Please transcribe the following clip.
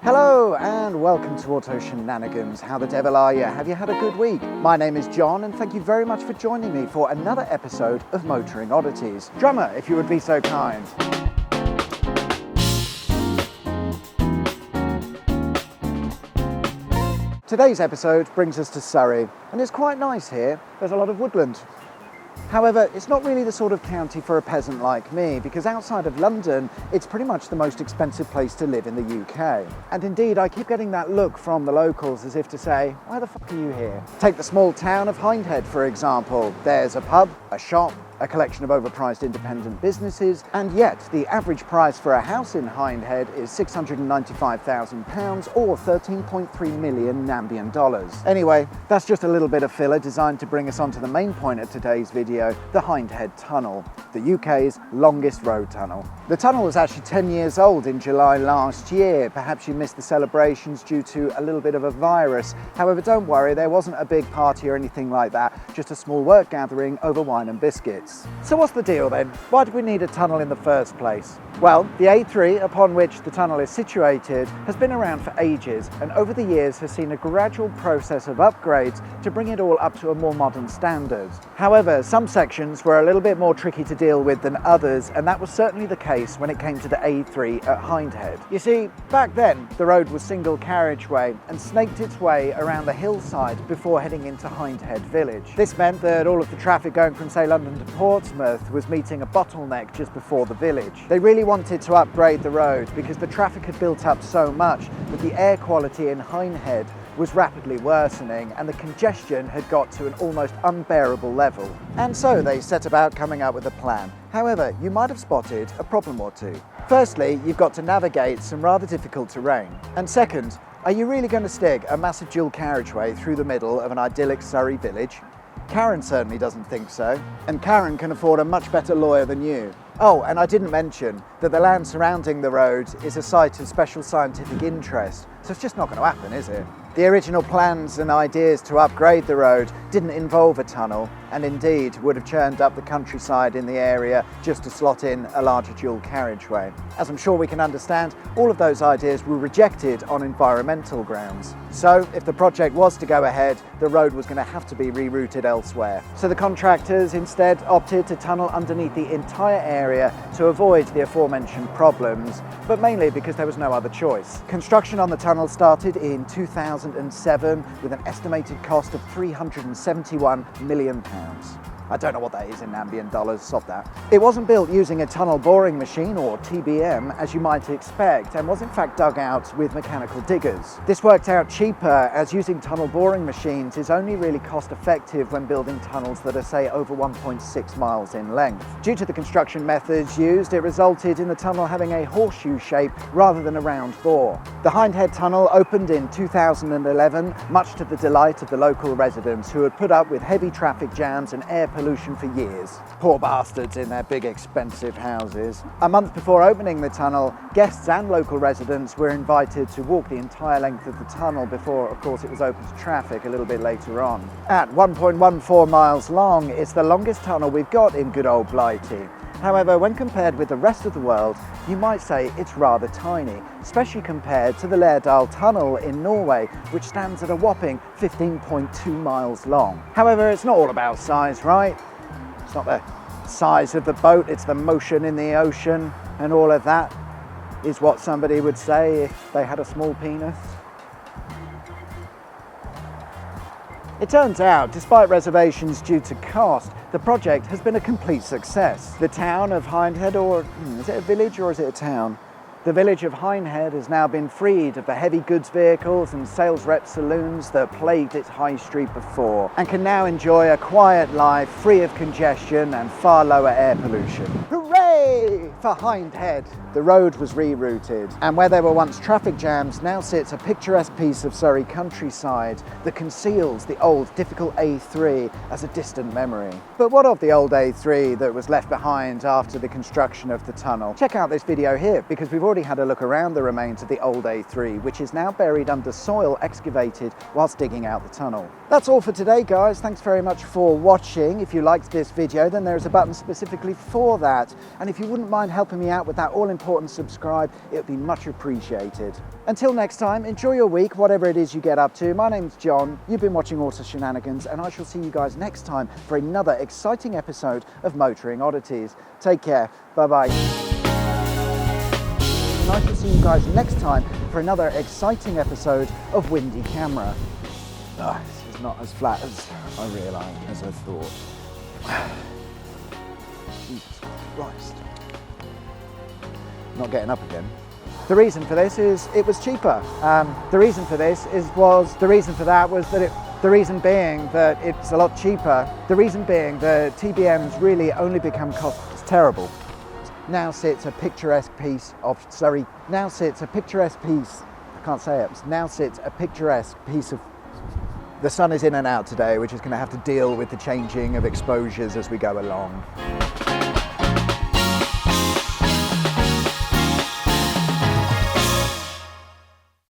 Hello and welcome to Auto Shenanigans. How the devil are you? Have you had a good week? My name is John and thank you very much for joining me for another episode of Motoring Oddities. Drummer, if you would be so kind. Today's episode brings us to Surrey, and it's quite nice here. There's a lot of woodland. However, it's not really the sort of county for a peasant like me, because outside of London, it's pretty much the most expensive place to live in the UK. And indeed, I keep getting that look from the locals as if to say, why the fuck are you here? Take the small town of Hindhead, for example. There's a pub, a shop, a collection of overpriced independent businesses, and yet the average price for a house in Hindhead is £695,000 or 13.3 million Nambian dollars. Anyway, that's just a little bit of filler designed to bring us on to the main point of today's video, the Hindhead Tunnel, the UK's longest road tunnel. The tunnel was actually 10 years old in July last year. Perhaps you missed the celebrations due to a little bit of a virus. However, don't worry, there wasn't a big party or anything like that, just a small work gathering over wine and biscuits. So what's the deal then? Why do we need a tunnel in the first place? Well, the A3, upon which the tunnel is situated, has been around for ages and over the years has seen a gradual process of upgrades to bring it all up to a more modern standard. However, some sections were a little bit more tricky to deal with than others, and that was certainly the case when it came to the A3 at Hindhead. You see, back then the road was single carriageway and snaked its way around the hillside before heading into Hindhead village. This meant that all of the traffic going from, say, London to Portsmouth was meeting a bottleneck just before the village. They really wanted to upgrade the road because the traffic had built up so much that the air quality in Hindhead was rapidly worsening and the congestion had got to an almost unbearable level. And so they set about coming up with a plan. However, you might have spotted a problem or two. Firstly, you've got to navigate some rather difficult terrain. And second, are you really going to stick a massive dual carriageway through the middle of an idyllic Surrey village? Karen certainly doesn't think so, and Karen can afford a much better lawyer than you. Oh, and I didn't mention that the land surrounding the road is a site of special scientific interest, so it's just not going to happen, is it? The original plans and ideas to upgrade the road didn't involve a tunnel, and indeed would have churned up the countryside in the area just to slot in a larger dual carriageway. As I'm sure we can understand, all of those ideas were rejected on environmental grounds. So if the project was to go ahead, the road was going to have to be rerouted elsewhere. So the contractors instead opted to tunnel underneath the entire area to avoid the aforementioned problems, but mainly because there was no other choice. Construction on the tunnel started in 2007 with an estimated cost of £371 million. I don't know what that is in Nambian dollars, sod that. It wasn't built using a tunnel boring machine, or TBM, as you might expect, and was in fact dug out with mechanical diggers. This worked out cheaper, as using tunnel boring machines is only really cost effective when building tunnels that are, say, over 1.6 miles in length. Due to the construction methods used, it resulted in the tunnel having a horseshoe shape rather than a round bore. The Hindhead Tunnel opened in 2011, much to the delight of the local residents who had put up with heavy traffic jams and air pollution for years. Poor bastards in their big expensive houses. A month before opening the tunnel, guests and local residents were invited to walk the entire length of the tunnel before, of course, it was open to traffic a little bit later on. At 1.14 miles long, it's the longest tunnel we've got in good old Blighty. However, when compared with the rest of the world, you might say it's rather tiny, especially compared to the Lærdal Tunnel in Norway, which stands at a whopping 15.2 miles long. However, it's not all about size, right? It's not the size of the boat, it's the motion in the ocean, and all of that is what somebody would say if they had a small penis. It turns out, despite reservations due to cost, the project has been a complete success. The town of Hindhead, or is it a village or is it a town? The village of Hindhead has now been freed of the heavy goods vehicles and sales rep saloons that plagued its high street before, and can now enjoy a quiet life free of congestion and far lower air pollution. Hooray for Hindhead! The road was rerouted, and where there were once traffic jams now sits a picturesque piece of Surrey countryside that conceals the old difficult A3 as a distant memory. But what of the old A3 that was left behind after the construction of the tunnel? Check out this video here, because we've already had a look around the remains of the old A3, which is now buried under soil excavated whilst digging out the tunnel. That's all for today, guys. Thanks very much for watching. If you liked this video, then there's a button specifically for that, and if you wouldn't mind helping me out with that all-important subscribe, it would be much appreciated. Until next time, enjoy your week, whatever it is you get up to. My name's John, you've been watching Auto Shenanigans, and I shall see you guys next time for another exciting episode of Motoring Oddities. Take care, bye-bye. And I shall see you guys next time for another exciting episode of Windy Camera. Oh, this is not as flat as I realised, as I thought. Jesus Christ. Not getting up again. The reason for this is it was cheaper. The reason for this the reason for that was that the reason being that it's a lot cheaper. The reason being the TBMs really only become cost. It's terrible. Now sits a picturesque piece of Surrey. Now sits a picturesque piece. I can't say it. Now sits a picturesque piece of. The sun is in and out today, which is going to have to deal with the changing of exposures as we go along.